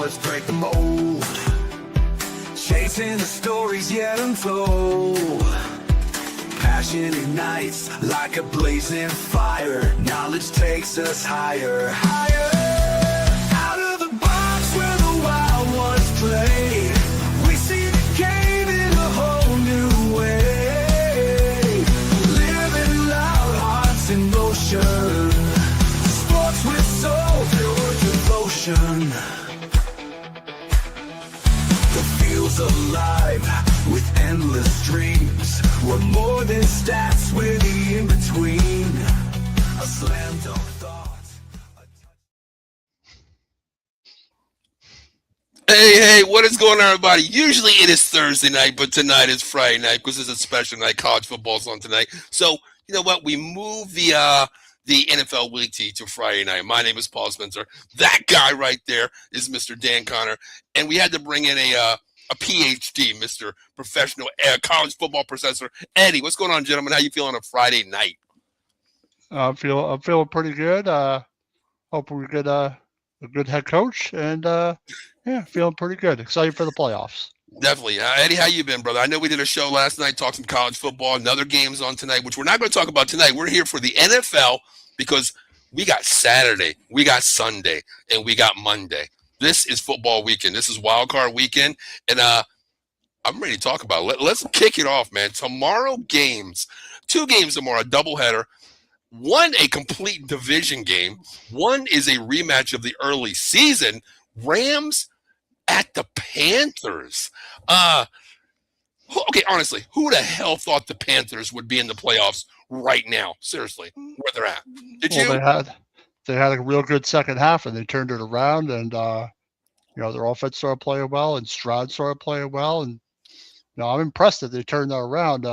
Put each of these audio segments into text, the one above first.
let's break the mold. Chasing the stories yet untold. Passion ignites like a blazing fire. Knowledge takes us higher, higher. Out of the box where the wild ones play. We see the game in a whole new way. Living loud, hearts in motion. Sports with soul, pure devotion. The field's alive with endless dreams. We're more than stats, we're the in-between. A slam dunk thought. Hey, what is going on, everybody? Usually it is Thursday night, but tonight is Friday night because it's a special night. College football's on tonight. So, you know what? We moved the NFL Week to Friday night. My name is Paul Spencer. That guy right there is Mr. Dan Connor. And we had to bring in a PhD, Mr. Professional College Football Professor Eddie. What's going on, gentlemen? How you feeling on a Friday night? I'm feeling pretty good. Hoping we get a good head coach, and feeling pretty good. Excited for the playoffs. Definitely. Eddie, how you been, brother? I know we did a show last night, talked some college football, another game's on tonight, which we're not going to talk about tonight. We're here for the NFL because we got Saturday, we got Sunday, and we got Monday. This is football weekend. This is wild card weekend, and I'm ready to talk about it. Let's kick it off, man. Tomorrow games, 2 games tomorrow, a doubleheader. One, a complete division game. One is a rematch of the early season. Rams at the Panthers. Okay, honestly, who the hell thought the Panthers would be in the playoffs right now? Seriously, where they're at? Did you? They had a real good second half, and they turned it around, and their offense started playing well, and Stroud started playing well, and I'm impressed that they turned that around.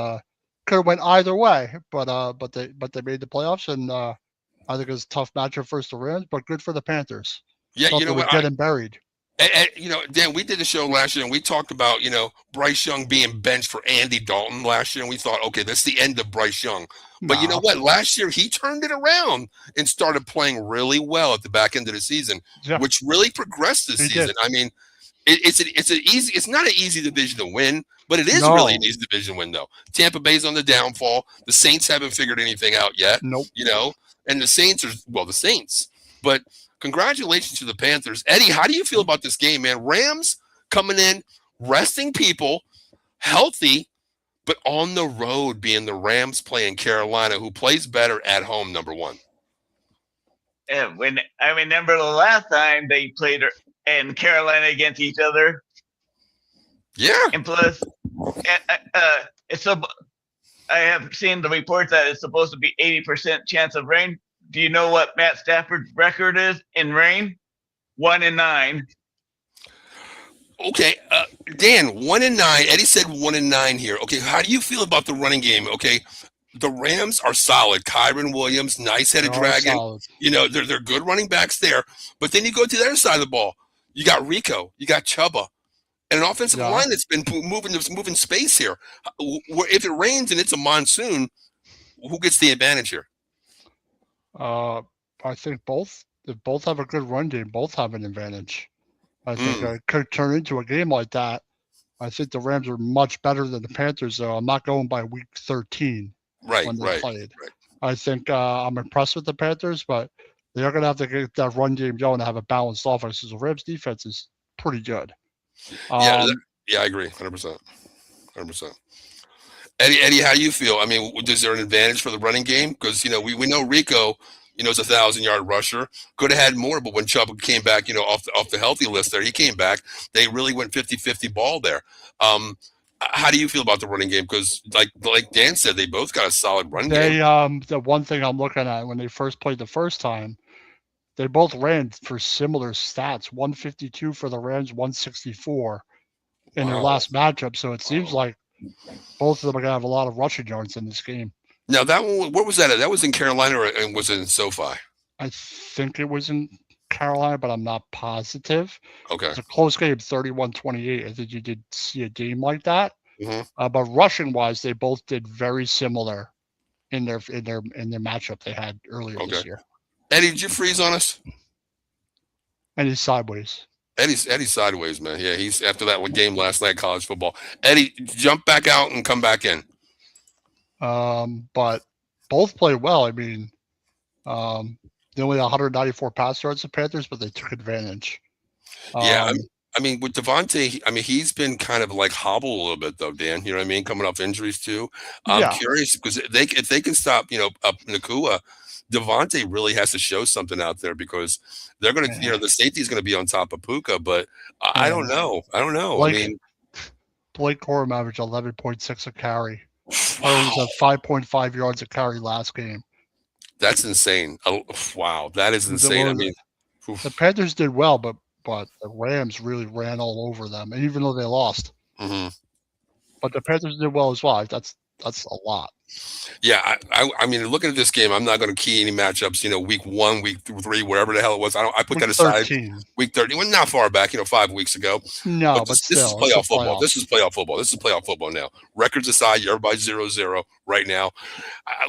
Could have went either way, but they made the playoffs, and I think it was a tough matchup versus the Rams, but good for the Panthers. Yeah, you know what? Getting buried. And, Dan, we did a show last year, and we talked about, Bryce Young being benched for Andy Dalton last year, and we thought, okay, that's the end of Bryce Young. But you know what? Last year, he turned it around and started playing really well at the back end of the season, which really progressed this season. Did. I mean, it's not an easy division to win, but it is really an easy division to win, though. Tampa Bay's on the downfall. The Saints haven't figured anything out yet. Nope. And the Saints are, the Saints. But congratulations to the Panthers. Eddie, how do you feel about this game, man? Rams coming in, resting people, healthy, but on the road, being the Rams playing Carolina, who plays better at home, number one. And I remember the last time they played in Carolina against each other. Yeah. And plus, I have seen the reports that it's supposed to be 80% chance of rain. Do you know what Matt Stafford's record is in rain? 1-9. Okay, Dan, 1-9. Eddie said 1-9 here. Okay, how do you feel about the running game? Okay, the Rams are solid. Kyron Williams, nice-headed dragon. Solid. They're good running backs there. But then you go to the other side of the ball. You got Rico, you got Chuba, and an offensive line that's been moving space here. If it rains and it's a monsoon, who gets the advantage here? I think both. If both have a good run game, both have an advantage. I think it could turn into a game like that. I think the Rams are much better than the Panthers, though. I'm not going by week 13 when they played. Right. I think I'm impressed with the Panthers, but they're going to have to get that run game going to have a balanced offense. The Rams' defense is pretty good. I agree, 100%. Eddie, how do you feel? I mean, is there an advantage for the running game? Because, we know Rico, is a 1,000-yard rusher. Could have had more, but when Chubb came back, off the healthy list there, he came back. They really went 50-50 ball there. How do you feel about the running game? Because, like Dan said, they both got a solid run game. The one thing I'm looking at when they first played the first time, they both ran for similar stats, 152 for the Rams, 164 in their last matchup. So it seems like both of them are going to have a lot of rushing yards in this game. Now, that one, where was that at? That was in Carolina or was it in SoFi? I think it was in Carolina, but I'm not positive. Okay. It's a close game, 31-28. I think you did see a game like that. Mm-hmm. But rushing-wise, they both did very similar in their matchup they had earlier this year. Eddie, did you freeze on us? And he's sideways. Eddie's sideways, man. Yeah, he's after that game last night, college football. Eddie, jump back out and come back in. But both play well. I mean, they only had 194 pass yards, the Panthers, but they took advantage. Yeah, Um, I mean, with Devontae, I mean, he's been kind of like hobbled a little bit though, Dan. You know what I mean? Coming off injuries too. I'm yeah, curious because if they can stop, up Nakua, Devontae really has to show something out there because they're going to, yeah, the safety is going to be on top of Puka. But I don't and know. I don't know. I Blake mean, Blake Corum averaged 11.6 a carry. Harden was wow, at 5.5 yards a carry last game. that's insane. Oh, wow, that is insane. I mean, The Panthers did well, but the Rams really ran all over them, and even though they lost. mhm. But the Panthers did well as well. That's a lot. Yeah, I mean, looking at this game, I'm not going to key any matchups. Week 1, week 3, wherever the hell it was. I put Week that aside. 13. Week 30, well, not far back. 5 weeks ago. No, But but this is still, it's the playoff football. This is playoffs. playoff football. This is playoff football now. Records aside, everybody's 0-0 right now.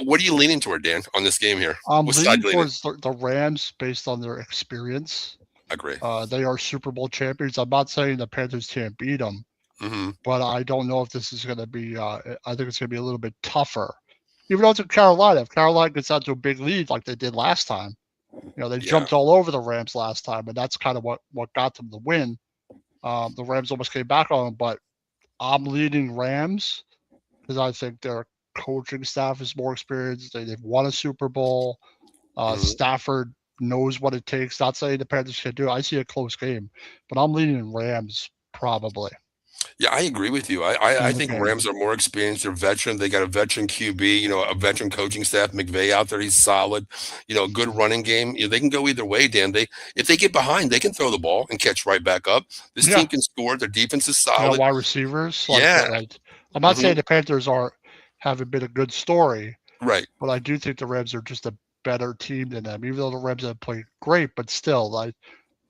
What are you leaning toward, Dan, on this game here? I'm What side leaning you leaning? towards the Rams based on their experience. I agree. They are Super Bowl champions. I'm not saying the Panthers can't beat them, Mm-hmm. but I don't know if this is going to be. I think it's going to be a little bit tougher. Even though it's in Carolina, if Carolina gets out to a big lead like they did last time, they Yeah. jumped all over the Rams last time, and that's kind of what got them the win. The Rams almost came back on them, but I'm leading Rams because I think their coaching staff is more experienced. They've won a Super Bowl. Mhm. Stafford knows what it takes. Not saying the Panthers can do it. I see a close game, but I'm leaning Rams probably Yeah, I agree with you. in I the think game. Rams are more experienced. They're veteran. They got a veteran QB, a veteran coaching staff. McVay out there, he's solid. A good running game. They can go either way, Dan. If they get behind, they can throw the ball and catch right back up. This Yeah. team can score. Their defense is They got solid. wide receivers. Yeah. I'm not Mhm. saying the Panthers haven't been a good story, Right. but I do think the Rams are just a better team than them. Even though the Rams have played great, but still,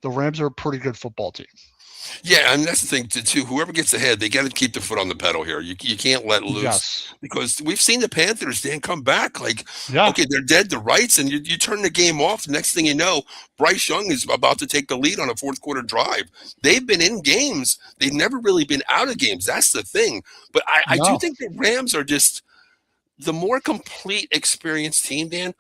the Rams are a pretty good football team. Yeah, and that's the thing too. Whoever gets ahead, they got to keep the foot on the pedal here. You can't let loose Yes. because we've seen the Panthers, Dan, come back. Like, Yeah. okay, they're dead to rights, and you turn the game off. The next thing you know, Bryce Young is about to take the lead on a fourth quarter drive. They've been in games. They've never really been out of games. That's the thing. But I do No. think the Rams are just the more complete, experienced team, Dan.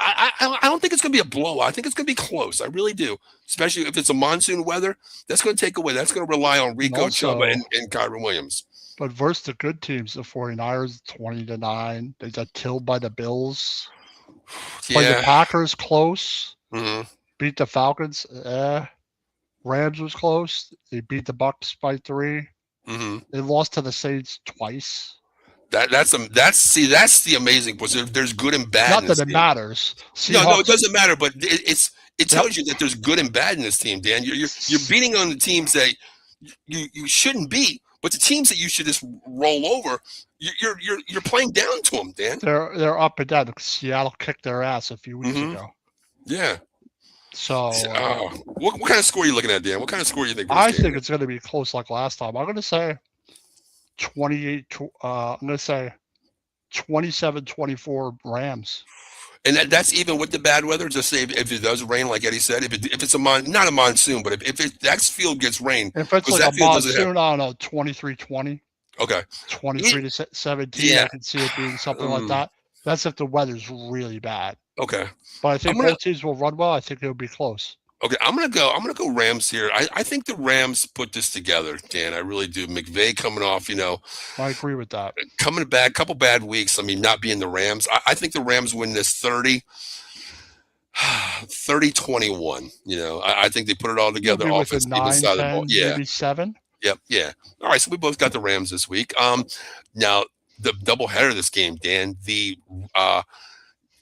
I don't think it's going to be a blowout. I think it's going to be close. I really do. Especially if it's a monsoon weather. That's going to take away. That's going to rely on Rico Chuba and Kyron Williams. But versus the good teams, the 49ers 20-9. They got killed by the Bills. Played the Packers close. Mhm. Beat the Falcons. Rams was close. They beat the Bucks by 3. Mm-hmm. They lost to the Saints twice. That's the amazing part. There's good and bad. Not that it matters. No, it doesn't matter. But it tells you that there's good and bad in this team, Dan. You're beating on the teams that you shouldn't beat, but the teams that you should just roll over, you're playing down to them, Dan. They're up and down. Seattle kicked their ass a few weeks ago. Yeah. So what kind of score are you looking at, Dan? What kind of score do you think? I think it's going to be close like last time. I'm going to say 28. I'm going to say 27-24 Rams. And that's even with the bad weather. Just say if it does rain, like Eddie said, if it's not a monsoon, but if that field gets rain, if it's like a monsoon, I don't know, 23-20. Okay. 23-17. Yeah. I can see it being something like that. That's if the weather's really bad. Okay. But I think both teams will run well. I think it'll be close. Okay, I'm gonna go Rams here. I think the Rams put this together, Dan. I really do. McVay coming off, I agree with that. Coming back, couple bad weeks. I mean, not being the Rams. I think the Rams win this 30-21. I think they put it all together. Offense, 9, side 10, of the ball. Yeah, maybe 7. Yep, yeah. All right, so we both got the Rams this week. Now the doubleheader of this game, Dan.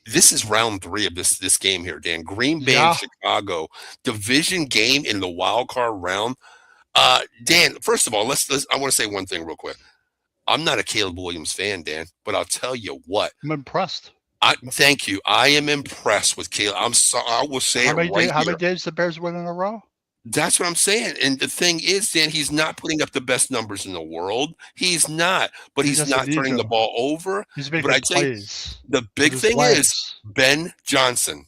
This is round 3 of this game here, Dan. Green Bay and Chicago, division game in the wild card round. Dan, first of all, I want to say one thing real quick. I'm not a Caleb Williams fan, Dan, but I'll tell you what. I'm impressed. Thank you. I am impressed with Caleb. I'm sorry. I will say how many days the Bears win in a row? That's what I'm saying. And the thing is, Dan, he's not putting up the best numbers in the world. He's not. But he's not turning the ball over. He's making plays. The big thing is Ben Johnson.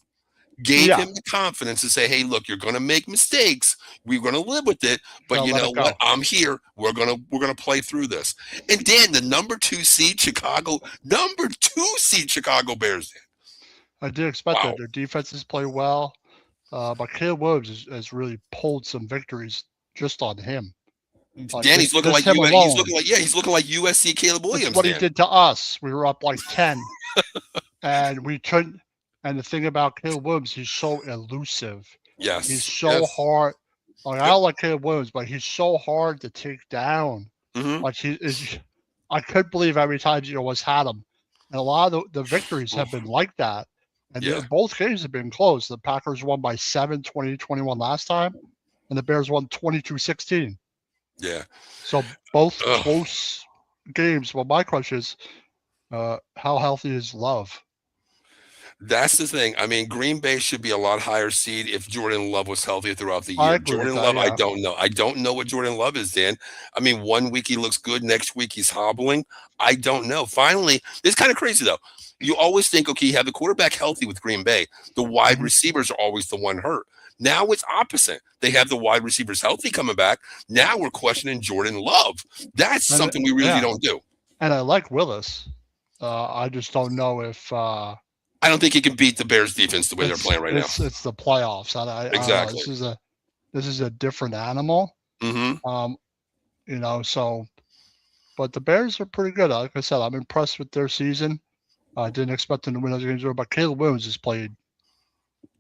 gave Yeah. him the confidence to say, "Hey, look, you're going to make mistakes. We're going to live with it, but Gotta you let know it go. what? I'm here. We're gonna play through this." And Dan, the number 2 seed Chicago Bears. I did expect Wow, that. Their defenses play well, but Caleb Williams has really pulled some victories just on him. Like Dan, he's looking just like him He's alone. looking like he's looking like USC Caleb That's Williams. what he Dan, did to us. We were up like 10, and we couldn't. And the thing about Caleb Williams, he's so elusive. He's yes, so yes, hard. Like I yep. don't like Caleb Williams, but he's so hard to take down. Hmm. Like he is. I couldn't believe every time you almost had him. And a lot of the victories have been like that. And Yeah, both games have been close. The Packers won by 7, 20-21 last time, and the Bears won 22-16. yeah. So both Ugh. close games. Well, my question is, how healthy is Love? That's the thing. I mean, Green Bay should be a lot higher seed if Jordan Love was healthy throughout the I year. agree with Jordan that. Love, I Yeah, don't know. I don't know what Jordan Love is, Dan. I mean, one week he looks good, next week he's hobbling. I don't know. Finally, it's kind of crazy though. You always think, okay, you have the quarterback healthy with Green Bay. The wide Mhm. receivers are always the one hurt. Now it's opposite. They have the wide receivers healthy coming back. Now we're questioning Jordan Love. That's and something we really yeah, don't do. and I like Willis. I just don't know if I don't think he can beat the Bears defense the way they're playing right now. it's the playoffs. I don't know. Exactly. This is a different animal. Hmm. So but the Bears are pretty good. Like I said, I'm impressed with their season. I didn't expect them to win those games, but Caleb Williams has played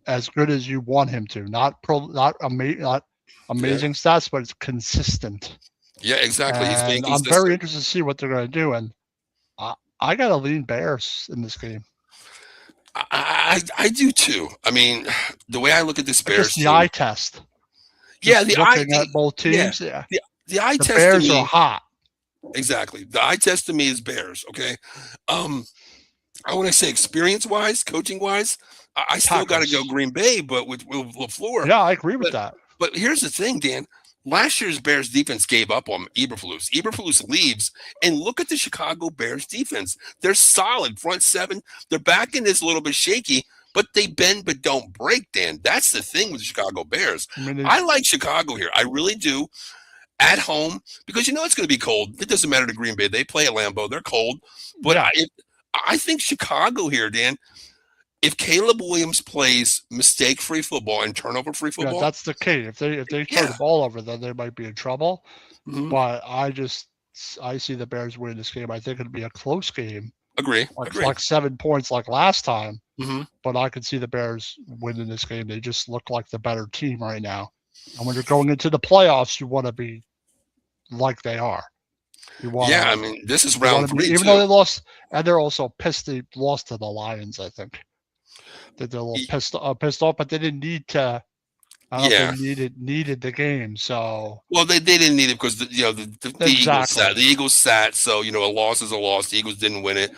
as good as you want him to. Not amazing stats, but it's consistent. Yeah, exactly. He's being And I'm consistent. very interested to see what they're going to do. And I got to lean Bears in this game. I do too. I mean, the way I look at this Bears Just the team, eye test. yeah, Just looking at both teams, yeah. the eye The test Bears to me, are hot. exactly. The eye test to me is Bears. Okay, I want to say experience wise, coaching wise, I still got to go Packers. Green Bay, but with LaFleur. Yeah, I agree with But that. but here's the thing, Dan. Last year's Bears defense gave up on Eberflus. Eberflus leaves, and look at the Chicago Bears defense. They're solid front seven. Their back end is a little bit shaky, but they bend but don't break, Dan. That's the thing with the Chicago Bears. I mean, I like Chicago here. I really do. At home, because you know it's going to be cold. It doesn't matter to Green Bay. They play at Lambeau. They're cold. But yeah. I think Chicago here, Dan, if Caleb Williams plays mistake-free football and turnover-free Yeah, football, that's the key. If they turn yeah. the ball over, then they might be in trouble. Mhm. But I see the Bears win this game. I think it'll be a close game, Agree. like 7 points like last time. Mhm. But I could see the Bears winning this game. They just look like the better team right now. And when you're going into the playoffs, you want to be like they are. You want Yeah, I mean, this is round 3 even too. though they lost, and they're also pissed. They lost to the Lions. I think that they're a little pissed off, but they didn't need to. I don't know if they needed the game. So Well, they didn't need it because the Eagles sat. exactly. The Eagles sat, so a loss is a loss. The Eagles didn't win it,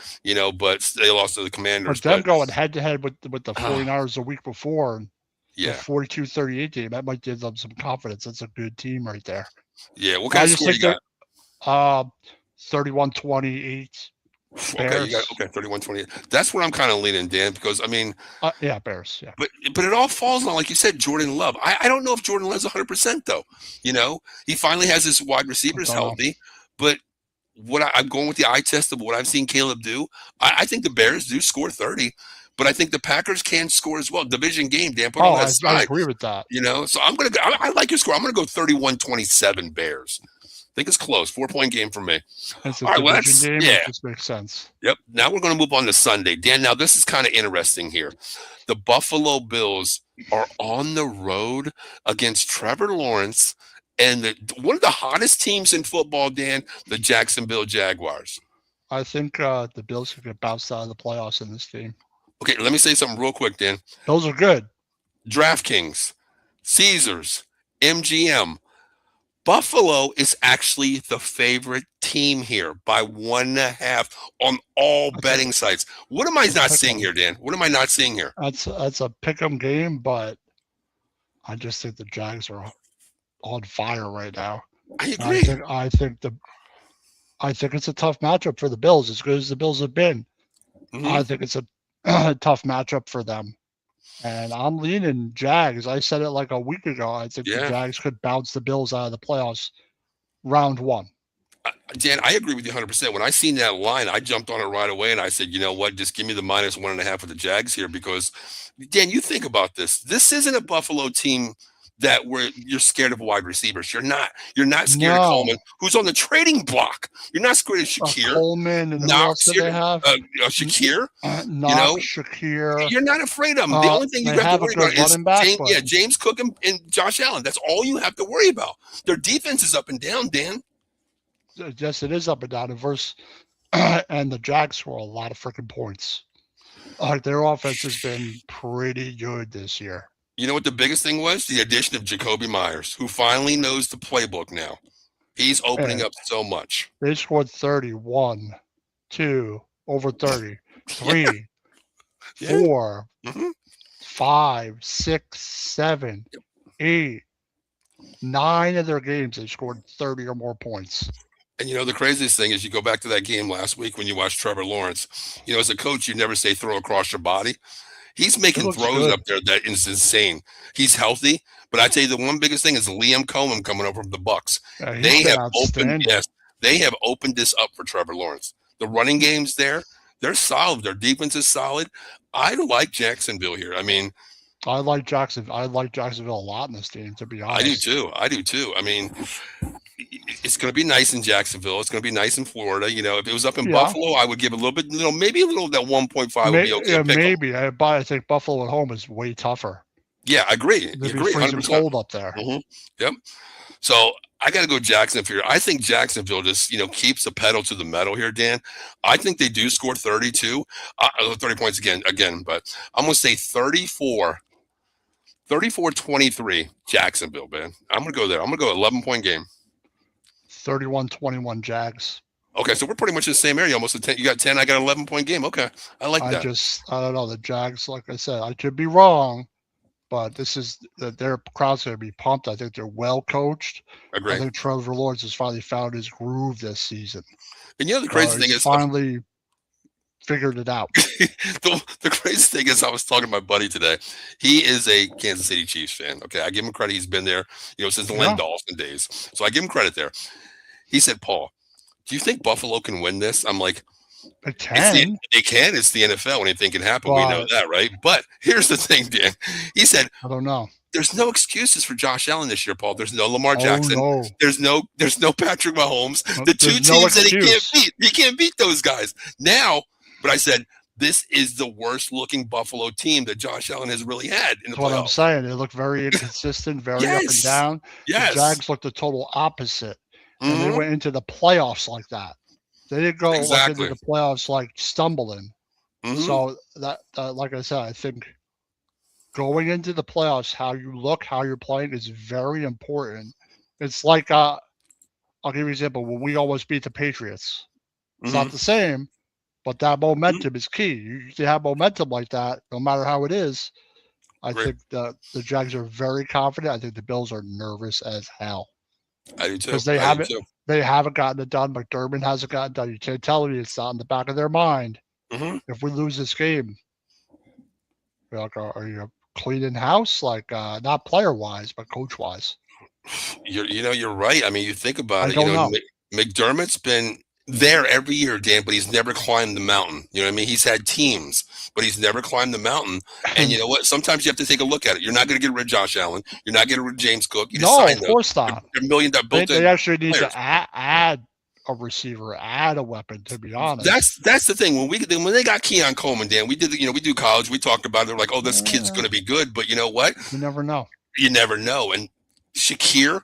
but they lost to the Commanders. But them going head to head with the 49ers Ah. a week before, and the Yeah, 42-38 game, that might give them some confidence. That's a good team right there. yeah. What I kind of just score you think got? 31-28 Okay, Bears. you got 31-28. That's where I'm kind of leaning, Dan, because I mean, Yeah, Bears. Yeah. but it all falls on, like you said, Jordan Love. I don't know if Jordan Love's 100% though. He finally has his wide receivers don't know. healthy, but I'm going with the eye test of what I've seen Caleb do. I think the Bears do score 30, but I think the Packers can score as well. Division game, Dan. Put all that I aside. agree with that. So I'm gonna go. I like your score. I'm gonna go 31-27 Bears. I think it's close. 4-point game for me. It's a All right, well, division game. yeah. It just makes sense. Yep. Now we're going to move on to Sunday. Dan, now this is kind of interesting here. The Buffalo Bills are on the road against Trevor Lawrence and one of the hottest teams in football, Dan, the Jacksonville Jaguars. I think the Bills could get bounced out of the playoffs in this game. Okay, let me say something real quick, Dan. Those are good. DraftKings, Caesars, MGM. Buffalo is actually the favorite team here by 1.5 on all betting sites. What am I not seeing here, Dan? What am I not seeing here? That's a pick'em game, but I just think the Jags are on fire right now. I agree. I think it's a tough matchup for the Bills, as good as the Bills have been. Mhm. I think it's a tough matchup for them. And I'm leaning Jags. I said it like a week ago. I think the Yeah. Jags could bounce the Bills out of the playoffs round one. Dan, I agree with you 100%. When I seen that line, I jumped on it right away, and I said, you know what? Just give me the -1.5 with the Jags here, because, Dan, you think about this. This isn't a Buffalo team that you're scared of wide receivers. You're not. You're not scared of No. Coleman, who's on the trading block. You're not scared of Shakir, Coleman, and who else Knox. did they have? Shakir. Knox, Shakir. You're not afraid of them. The only thing you They have to have a worry about good is running back, but James Cook and Josh Allen. That's all you have to worry about. Their defense is up and down, Dan. yes, it is up and down. And the Jags score a lot of freaking points. Their offense has been pretty good this year. You know what the biggest thing was? The addition of Jacoby Myers, who finally knows the playbook now. He's opening up so much. They scored 31, 2, over 30, 3, Yeah. 4, Mhm. 5, 6, 7, 8, 9 of their games. They scored 30 or more points. And the craziest thing is, you go back to that game last week when you watched Trevor Lawrence. As a coach, you never say throw across your body. He's making throws up there that is insane. He's healthy, but I tell you, the one biggest thing is Liam Coleman coming over from the Bucks. They have opened this up for Trevor Lawrence. The running game's there. They're solid. Their defense is solid. I like Jacksonville here. I mean, I like Jacksonville. I like Jacksonville a lot in this game, to be honest. I do too. I mean, it's going to be nice in Jacksonville. It's going to be nice in Florida. If it was up in Buffalo, I would give a little bit, maybe a little, that 1.5 would be okay. Yeah, maybe. But I think Buffalo at home is way tougher. Yeah, I agree. It'd be freezing cold up there. Mm-hmm. Yep. So I got to go Jacksonville here. I think Jacksonville just, keeps the pedal to the metal here, Dan. I think they do score 32, 30 points again, but I'm going to say 34-23 Jacksonville, man. I'm going to go there. I'm going to go 11-point game. 31-21 Jags. Okay, so we're pretty much in the same area. Almost 10. You got 10. I got 11-point game. Okay, I like that. I don't know. The Jags, like I said, I could be wrong, but their crowd's going to be pumped. I think they're well coached. Agree. I think Trevor Lawrence has finally found his groove this season. And the crazy thing is, finally figured it out. the crazy thing is, I was talking to my buddy today. He is a Kansas City Chiefs fan. Okay, I give him credit. He's been there, since the Len Dawson days. So I give him credit there. He said, "Paul, do you think Buffalo can win this?" I'm like, they can. They can. It's the NFL. Anything can happen. We know that, right? But here's the thing, Dan. He said, I don't know. There's no excuses for Josh Allen this year, Paul. There's no Lamar Jackson. No. There's no Patrick Mahomes. The two teams that he can't beat. He can't beat those guys now. But I said, this is the worst looking Buffalo team that Josh Allen has really had in the playoffs. What I'm saying. They look very inconsistent, very up and down. Yes. The Jags looked the total opposite. And they went into the playoffs like that. They didn't go into the playoffs like stumbling. So that, like I said, I think going into the playoffs, how you look, how you're playing is very important. It's like, I'll give you an example. When we almost beat the Patriots, it's not the same, but that momentum is key. You have momentum like that, no matter how it is. I think the Jags are very confident. I think the Bills are nervous as hell. I do too. Because they haven't gotten it done. McDermott hasn't gotten it done. You can't tell me it's not in the back of their mind. If we lose this game, like, are you cleaning house? Like, not player wise, but coach wise. You're right. I mean, you think about it. Know. McDermott's been there every year, Dan, but he's never climbed the mountain. You know what I mean? He's had teams, but he's never climbed the mountain. And you know what? Sometimes you have to take a look at it. You're not going to get rid of Josh Allen. You're not getting rid of James Cook. You no, of course not. They're $1 million built-in. They actually need to add a receiver, add a weapon. To be honest, that's the thing. When they got Keon Coleman, Dan, we did. We do college. We talked about it. They're like, oh, this kid's going to be good. But you know what? You never know. You never know. And Shakir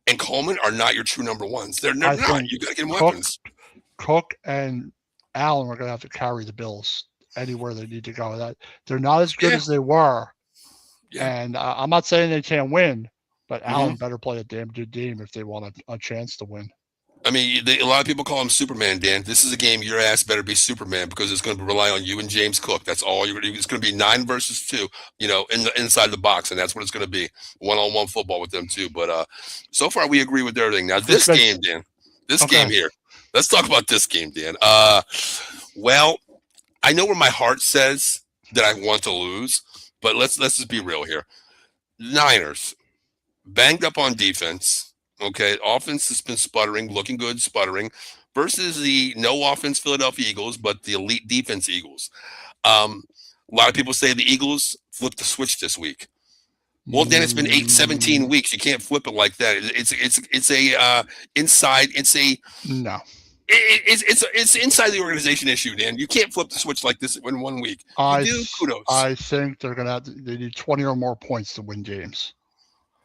and Coleman are not your true number ones. They're not. You got to get them weapons. Cook and Allen are going to have to carry the Bills anywhere they need to go. They're not as good as they were. Yeah. And I'm not saying they can't win, but Allen better play a damn good game if they want a chance to win. I mean, a lot of people call him Superman, Dan. This is a game your ass better be Superman, because it's going to rely on you and James Cook. That's all it's going to be 9 versus 2, inside the box, and that's what it's going to be, one-on-one football with them too. But so far we agree with everything. Now this game, Dan, game here. Let's talk about this game, Dan. Well, I know where my heart says that I want to lose, But let's just be real here. Niners banged up on defense. Okay, offense has been sputtering, looking good, sputtering, versus the no offense Philadelphia Eagles, but the elite defense Eagles. A lot of people say the Eagles flipped the switch this week. Well, then it's been 17 weeks. You can't flip it like that. It's a inside. It's a No. It's inside the organization issue, Dan. You can't flip the switch like this in 1 week. You do, kudos. I think they're gonna they need 20 or more points to win games,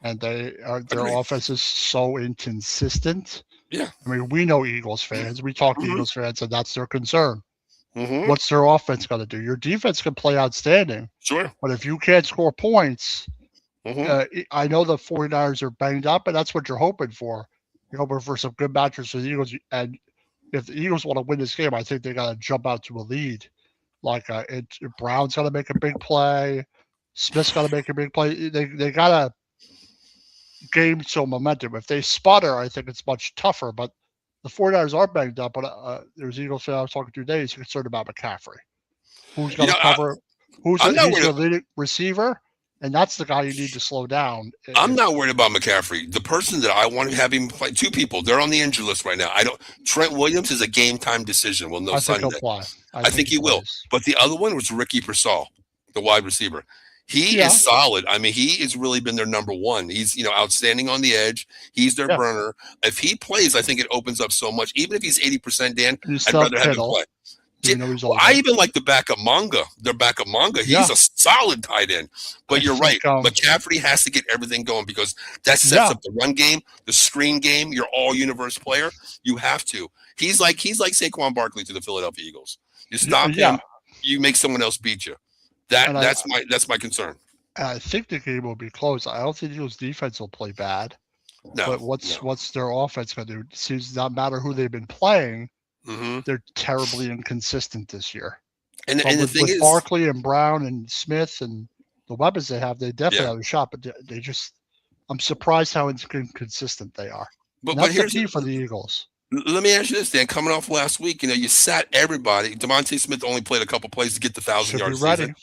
and their offense is so inconsistent. Yeah, I mean, we know Eagles fans. We talk to Eagles fans, and that's their concern. What's their offense going to do? Your defense can play outstanding. Sure. But if you can't score points, I know the 49ers are banged up, but that's what you're hoping for. You're hoping for some good matches for the Eagles. And if the Eagles want to win this game, I think they got to jump out to a lead. Like Brown's got to make a big play. Smith's got to make a big play. They got to gain some momentum. If they sputter, I think it's much tougher. But the 49ers are banged up, but there's Eagles fan I was talking to today. He's concerned about McCaffrey. Who's going to cover? He's the leading receiver, and that's the guy you need to slow down. I'm not worried about McCaffrey. The person that I want to have him play, two people, they're on the injury list right now. Trent Williams is a game time decision. We'll know Sunday. He'll play. I think he will. But the other one was Ricky Pearsall, the wide receiver. He is solid. I mean, he has really been their number one. He's, outstanding on the edge. He's their burner. If he plays, I think it opens up so much. Even if he's 80%, Dan, I'd rather have him play. I even like the backup Manga. Their backup Manga. He's a solid tight end. But you're right. McCaffrey has to get everything going because that sets up the run game, the screen game. Your all-universe player. You have to. He's like Saquon Barkley to the Philadelphia Eagles. You stop him, you make someone else beat you. That's my concern. I think the game will be close. I don't think the Eagles defense will play bad. No. But what's their offense going to do? It seems not matter who they've been playing, they're terribly inconsistent this year. And the thing is, Barkley and Brown and Smith and the weapons they have, they definitely have a shot. But they just, I'm surprised how inconsistent they are. But here's the key for the Eagles. Let me ask you this, Dan. Coming off last week, you sat everybody. DeVonta Smith only played a couple plays to get the 1,000-yard season.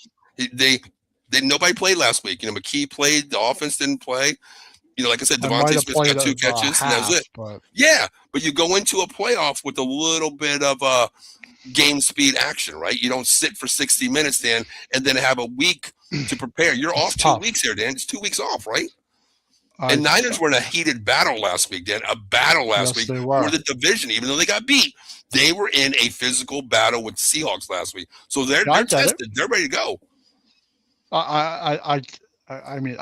Nobody played last week. McKee played. The offense didn't play. Like I said, DeVonta Smith got 2 catches, and that was it. But you go into a playoff with a little bit of game speed action, right? You don't sit for 60 minutes, Dan, and then have a week to prepare. You're off 2 weeks here, Dan. It's 2 weeks off, right? And Niners were in a heated battle last week, Dan. A battle last week for the division, even though they got beat. They were in a physical battle with the Seahawks last week. So they're tested. They're ready to go. I mean,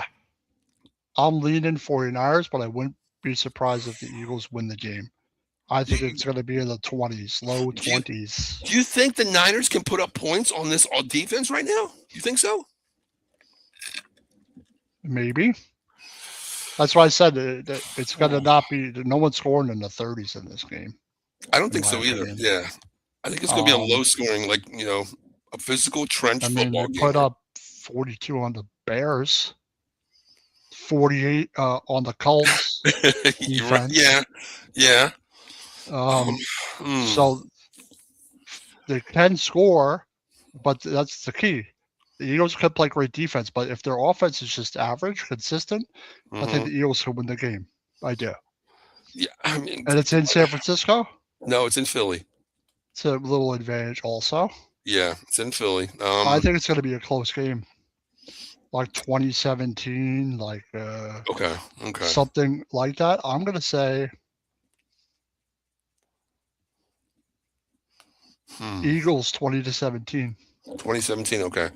I'm leaning 49ers, but I wouldn't be surprised if the Eagles win the game. I think it's going to be in the 20s, low 20s. Do you think the Niners can put up points on this defense right now? You think so? Maybe. That's why I said that it's going to not be – no one's scoring in the 30s in this game. I don't think so either. Yeah. I think it's going to be a low-scoring, a physical trench football game. They put up 42 on the Bears, 48 on the Colts. Right. Yeah. So they can score, but that's the key. The Eagles could play great defense, but if their offense is just average, consistent, I think the Eagles could win the game. I do. Yeah, I mean, and it's in San Francisco? No, it's in Philly. It's a little advantage also. Yeah, it's in Philly. I think it's going to be a close game. Like 2017, okay. Something like that. I'm going to say Eagles 20-17. 2017, okay.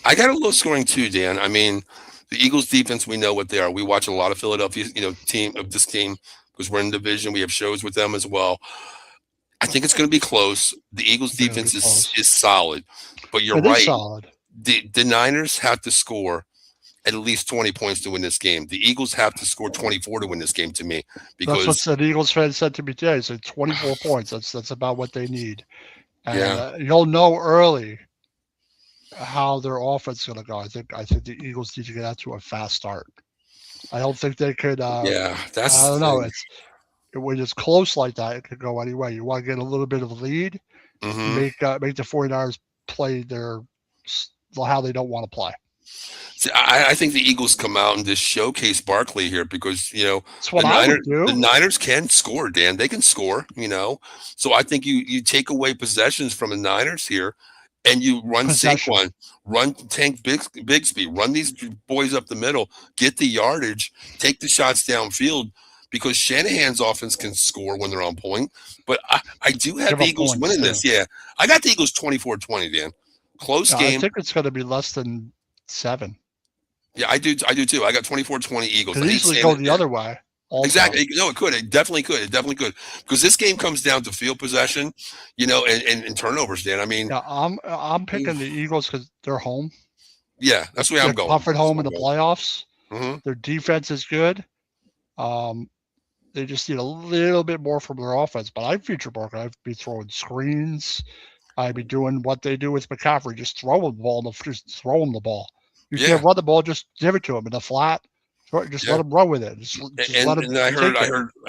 I got a low scoring too, Dan. I mean, the Eagles defense, we know what they are. We watch a lot of Philadelphia, team because we're in the division. We have shows with them as well. I think it's going to be close. The Eagles defense is solid, but you're right. Solid. The Niners have to score at least 20 points to win this game. The Eagles have to score 24 to win this game to me. Because that's what the Eagles fan said to me today. He said 24 points. That's about what they need. And you'll know early how their offense is going to go. I think the Eagles need to get out to a fast start. I don't think they could. I don't know. When it's close like that, it could go any way. You want to get a little bit of a lead, make the 49ers play how they don't want to play. See, I think the Eagles come out and just showcase Barkley here because That's what I would do. The Niners can score, Dan. They can score, So I think you take away possessions from the Niners here, and you run Possession. Saquon, run Tank Bigsby, run these boys up the middle, get the yardage, take the shots downfield. Because Shanahan's offense can score when they're on point, but I do have the Eagles winning this. Yeah, I got the Eagles 24-20, Dan. Close game. I think it's going to be less than 7. Yeah, I do too. I got 24-20 Eagles. Could easily go the other way. Also. Exactly. No, it could. It definitely could. Because this game comes down to field possession, and turnovers, Dan. I mean, yeah, I'm picking the Eagles because they're home. Yeah, that's the way I'm going. Tough at home in the playoffs. Mm-hmm. Their defense is good. They just need a little bit more from their offense. But I'd feature Barkley. I'd be throwing screens. I'd be doing what they do with McCaffrey, just throw him the ball. You can't run the ball, just give it to him in the flat. Just let him run with it. Just let him. And I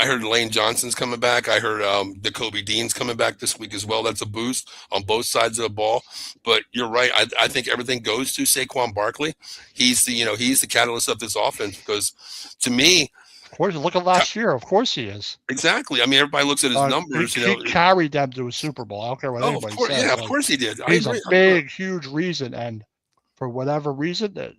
heard Lane Johnson's coming back. I heard Jacoby Dean's coming back this week as well. That's a boost on both sides of the ball. But you're right. I think everything goes to Saquon Barkley. He's the catalyst of this offense because to me. Of course, look at last year. Of course he is. Exactly. I mean, everybody looks at his numbers. He carried them to a Super Bowl. I don't care what anybody says. Yeah, of course he did. He's a big, huge reason. And for whatever reason,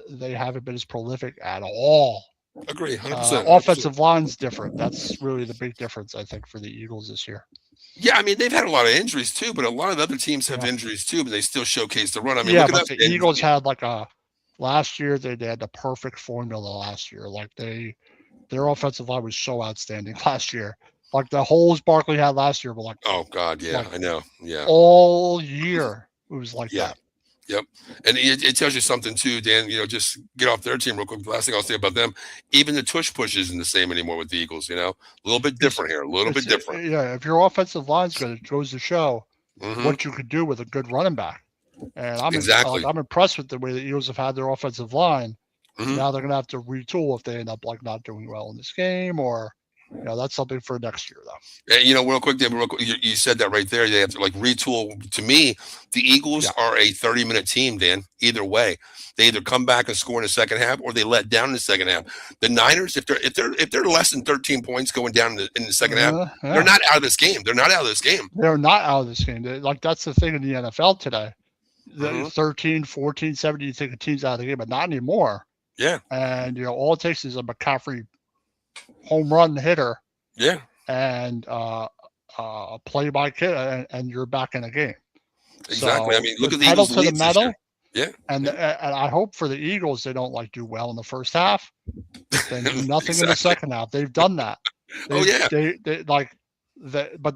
they haven't been as prolific at all. Agree, 100%. Offensive line's different. That's really the big difference, I think, for the Eagles this year. Yeah, I mean, they've had a lot of injuries too, but a lot of other teams have injuries too, but they still showcase the run. I mean, look at the Eagles had last year, they had the perfect formula last year. Their offensive line was so outstanding last year. Like the holes Barkley had last year were oh God, yeah, I know. Yeah. All year it was like that. Yep. And it tells you something too, Dan, just get off their team real quick. The last thing I'll say about them, even the tush push isn't the same anymore with the Eagles, a little bit different here, a little bit different. Yeah. If your offensive line's good, it goes to show what you could do with a good running back. And I'm impressed with the way the Eagles have had their offensive line. Mm-hmm. Now they're going to have to retool if they end up not doing well in this game, or that's something for next year, though. And, real quick, Dan, you said that right there. They have to retool. To me, the Eagles are a 30-minute team, Dan. Either way, they either come back and score in the second half, or they let down in the second half. The Niners, if they're less than 13 points going down in the second half, they're not out of this game. They're not out of this game. They're not out of this game. That's the thing in the NFL today. 13, 14, 17, you think a team's out of the game, but not anymore. Yeah. And, all it takes is a McCaffrey home run hitter. Yeah. And play by kid, and you're back in a game. Exactly. So I mean, look at the pedal Eagles to the metal. Yeah. And I hope for the Eagles they don't do well in the first half, then do nothing in the second half. They've done that. But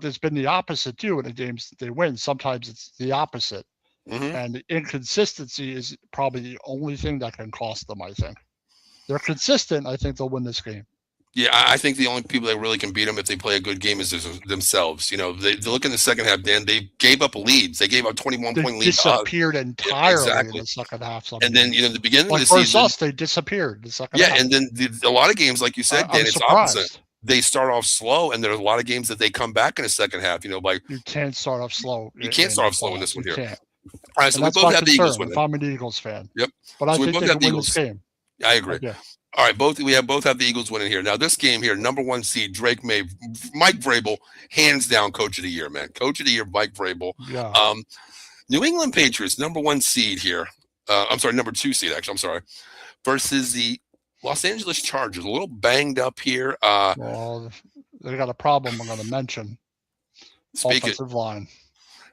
there's been the opposite too in the games they win. Sometimes it's the opposite. Mm-hmm. And the inconsistency is probably the only thing that can cost them, I think. They're consistent. I think they'll win this game. Yeah, I think the only people that really can beat them if they play a good game is themselves. They look in the second half, Dan. They gave up leads. They gave up 21-point leads. Disappeared entirely in the second half. And then, the beginning of the season. Us, they disappeared in the second half. Yeah, and then a lot of games, like you said, Dan, it's opposite. They start off slow, and there's a lot of games that they come back in the second half. You can't start off slow. You can't start off slow in this one here. Can't. All right, so we both have the Eagles winning. If I'm an Eagles fan. Yep. But I think they can win this game. I agree. Yeah. All right, both have the Eagles winning here. Now, this game here, number 1 seed, Drake May, Mike Vrabel, hands down Coach of the Year, man. Coach of the Year, Mike Vrabel. Yeah. New England Patriots, number 1 seed here. Number 2 seed, actually. I'm sorry. Versus the Los Angeles Chargers, a little banged up here. Well, they got a problem I'm going to mention. Offensive line.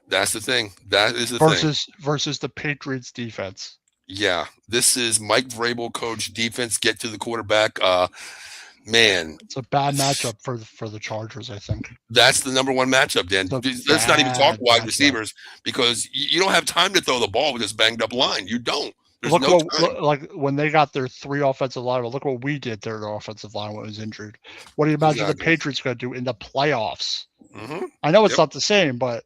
That's the thing. That is the thing. Versus the Patriots defense. Yeah, this is Mike Vrabel coach defense. Get to the quarterback. Man, it's a bad matchup for the Chargers. I think that's the number 1 matchup. Dan, let's not even talk wide receivers because you don't have time to throw the ball with this banged up line. You don't. Look when they got their 3 offensive linemen. Look what we did to their offensive line when it was injured. What do you imagine the Patriots going to do in the playoffs? Mm-hmm. I know it's not the same, but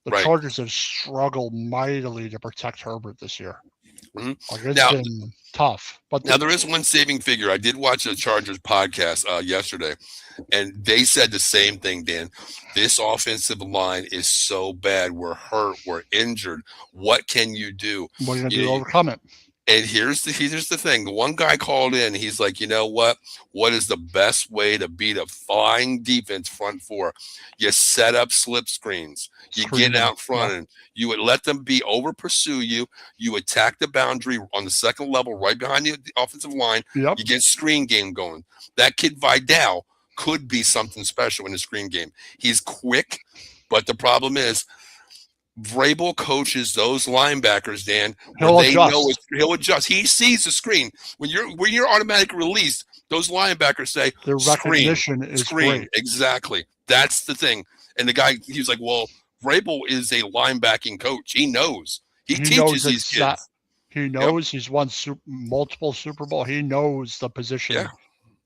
the Chargers have struggled mightily to protect Herbert this year. Mm-hmm. It's been tough. But now there is one saving figure. I did watch a Chargers podcast yesterday, and they said the same thing, Dan. This offensive line is so bad. We're hurt. We're injured. What can you do? What are you going to do to overcome it? And here's the thing. One guy called in. He's like, you know what? What is the best way to beat a flying defense front four? You set up slip screens. You Screen get them. out front Yeah. and you would let them be over pursue you. You attack the boundary on the second level, right behind the offensive line. Yep. You get screen game going. That kid Vidal could be something special in the screen game. He's quick, but the problem is Vrabel coaches those linebackers, Dan, where He'll they know adjust. he'll adjust. He sees the screen when you're automatic released. Those linebackers say Their screen, recognition is screen. great. Exactly. That's the thing. And the guy, he was like, "Well, Vrabel is a linebacking coach. He knows. He teaches knows these kids. He knows he's won multiple Super Bowl. He knows the position Yeah,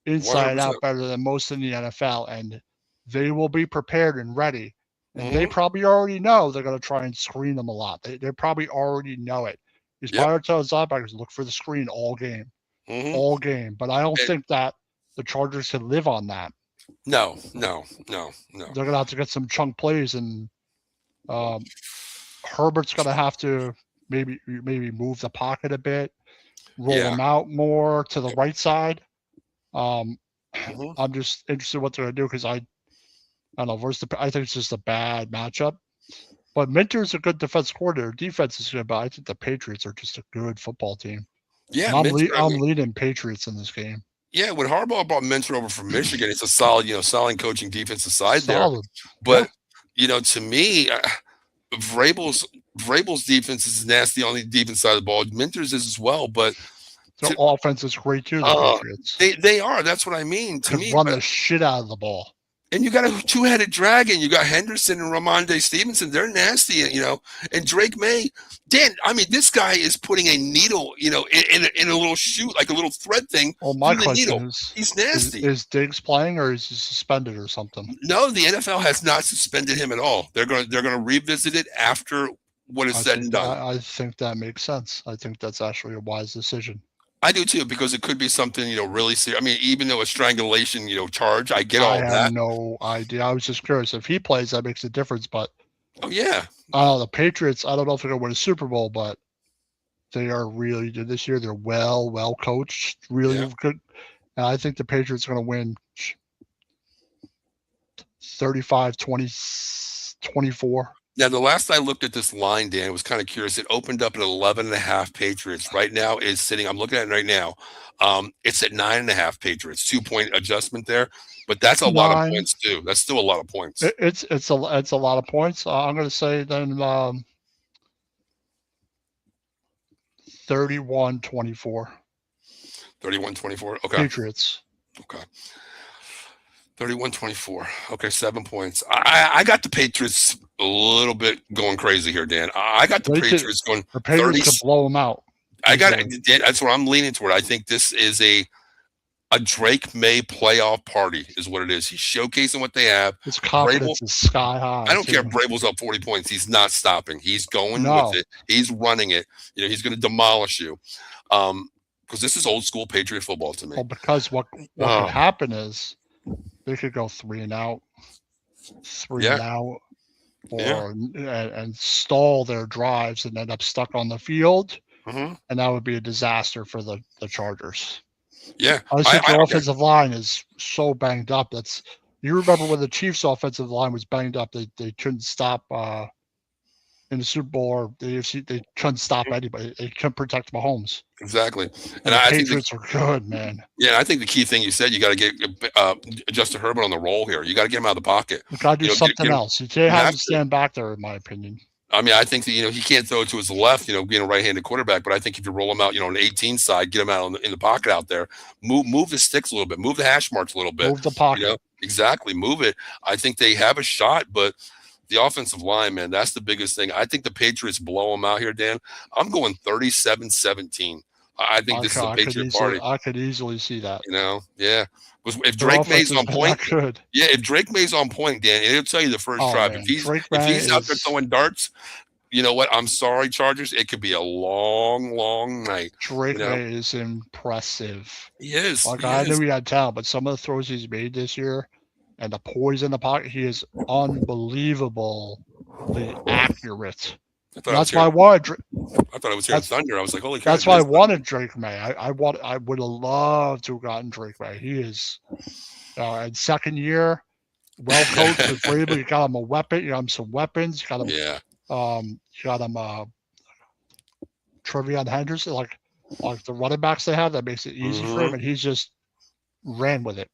inside 100%. out better than most in the NFL, and they will be prepared and ready. And they Mhm. probably already know they're going to try and screen them a lot. They probably already know it. He's Yep. probably telling his linebackers look for the screen all game, Mhm. all game. But I don't And- think that the Chargers can live on that. No. They're going to have to get some chunk plays, and Herbert's going to have to maybe move the pocket a bit, roll Yeah. them out more to the right side. Mhm. I'm just interested in what they're going to do because I don't know. I think it's just a bad matchup. But Minter's a good defense coordinator. Defense is good, but I think the Patriots are just a good football team. Yeah, And I'm Minter, I mean, leading Patriots in this game. yeah, when Harbaugh brought Minter over from Michigan, it's a solid coaching defensive side there. Solid. But to me, Vrabel's defense is nasty on the defense side of the ball. Minter's is as well, but Their offense is great too, the Patriots. they are. That's what I mean. To Could me, run the shit out of the ball. and you got a two-headed dragon. You got Henderson and Ramondre Stevenson. They're nasty, and Drake May. Dan, I mean, this guy is putting a needle, in a little shoot, like a little thread thing. Well, my through the question needle. is, He's nasty. Is Diggs playing or is he suspended or something? No, the NFL has not suspended him at all. They're going to revisit it after what is said and done. I think that makes sense. I think that's actually a wise decision. I do too, because it could be something, really serious. I mean, even though a strangulation, charge, I get all I that. have no idea. I was just curious. If he plays, that makes a difference. But Oh yeah, the Patriots, I don't know if they're going to win a Super Bowl, but they are really good this year. They're well coached, really good. And I think the Patriots are going to win 35-24. Now, the last I looked at this line, Dan, was kind of curious. It opened up at 11.5 Patriots. Right now is sitting, I'm looking at it right now. It's at 9.5 Patriots, 2-point adjustment there. But that's a lot of points too. That's still a lot of points. It's a lot of points. I'm going to say then 31-24. 31-24. Okay. Patriots. Okay. 31-24. Okay, 7 points. I got the Patriots a little bit going crazy here, Dan. I got the Patriots going. The Patriots could blow them out. That's what I'm leaning toward. I think this is a Drake May playoff party, is what it is. He's showcasing what they have. His confidence is sky high. I don't care if Vrabel's up 40 points. He's not stopping. He's going with it. He's running it. He's going to demolish you. Because this is old school Patriot football to me. Well, because what could happen is they could go 3 and out, and stall their drives and end up stuck on the field, and that would be a disaster for the Chargers. Yeah, I think the offensive line is so banged up. You remember when the Chiefs' offensive line was banged up? They couldn't stop in the Super Bowl or the AFC. They couldn't stop anybody. They couldn't protect Mahomes. Exactly. And the Patriots are good, man. Yeah, I think the key thing you said, you got to get Justin Herbert on the roll here. You got to get him out of the pocket. You got to do something else. You can't have him stand back there, in my opinion. I mean, I think that, he can't throw it to his left, being a right-handed quarterback, but I think if you roll him out, on the 18 side, get him out in the pocket out there, move the sticks a little bit, move the hash marks a little bit. Move the pocket. Exactly. Move it. I think they have a shot, but the offensive line, man, that's the biggest thing. I think the Patriots blow them out here, Dan. I'm going 37-17. I think this is a Patriot party. I could easily see that. Yeah. If Drake May's on point, if Drake May's on point, Dan, it'll tell you the first drive. Man. If he's out there throwing darts, you know what? I'm sorry, Chargers. It could be a long, long night. Drake May is impressive. He is. I knew he had talent, but some of the throws he's made this year and the poise in the pocket, he is unbelievably accurate. That's why I wanted. I thought I was hearing thunder. I was like, holy crap. That's why I wanted Drake May. I would have loved to have gotten Drake May. He is in second year, well coached with Vrabel. You got him a weapon. You got him some weapons. You got him. Yeah. You got him Trevion Henderson, like the running backs they have. That makes it easy for him, and he's just ran with it.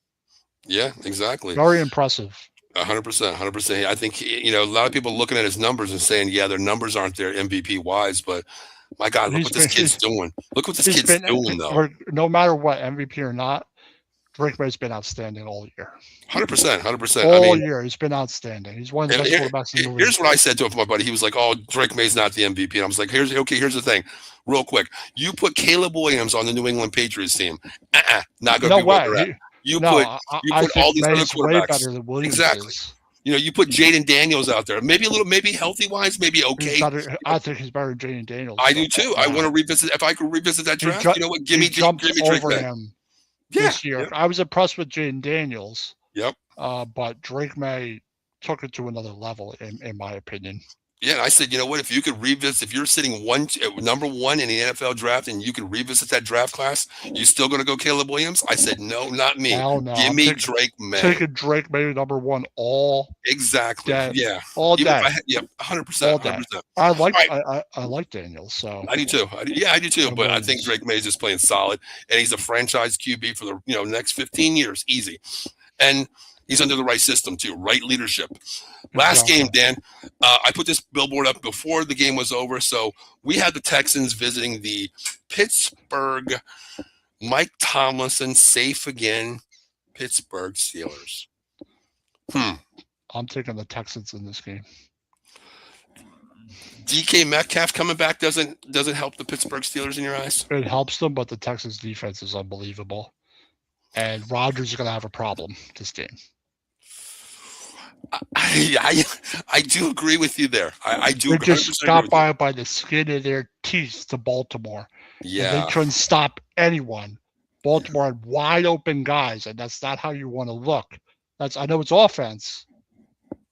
Yeah, exactly. Very impressive. 100%, 100%. I think a lot of people looking at his numbers and saying, yeah, their numbers aren't there MVP wise, but my God, look what this kid's doing. Look what this kid's doing, though. No matter what, MVP or not, Drake May's been outstanding all year. 100%, 100%. All year, he's been outstanding. He's one of the best quarterbacks in the league. Here's what I said to my buddy. He was like, "Oh, Drake May's not the MVP." And I was like, "Here's the thing, real quick. You put Caleb Williams on the New England Patriots team. Not going to be where they're at. You put all these other quarterbacks. Way better than Williams exactly. Is. You put Jaden Daniels out there. Maybe healthy wise, maybe okay. I think he's better than Jaden Daniels. I do too. I want to revisit. If I could revisit that draft, you know what? Give me Drake May. This year. Yeah. I was impressed with Jaden Daniels. Yep. But Drake May took it to another level, in my opinion. Yeah, and I said, you know what? If you could revisit, if you're sitting number one in the NFL draft and you could revisit that draft class, you still going to go Caleb Williams? I said, no, not me. Hell no. Give me Drake May. Taking Drake May number one all exactly. day. Yeah. All day. 100%. 100%. I like Daniels. So I do too. I do too. But I think Drake May is just playing solid, and he's a franchise QB for the next 15 years, easy. And he's under the right system too, right leadership. Last game, Dan, I put this billboard up before the game was over. So we had the Texans visiting the Pittsburgh. Mike Tomlinson safe again. Pittsburgh Steelers. I'm taking the Texans in this game. DK Metcalf coming back doesn't help the Pittsburgh Steelers in your eyes? It helps them, but the Texans defense is unbelievable. And Rodgers is going to have a problem this game. I do agree with you there. I do. They just got by the skin of their teeth to Baltimore. Yeah, and they couldn't stop anyone. Baltimore had wide open guys, and that's not how you want to look. I know it's offense,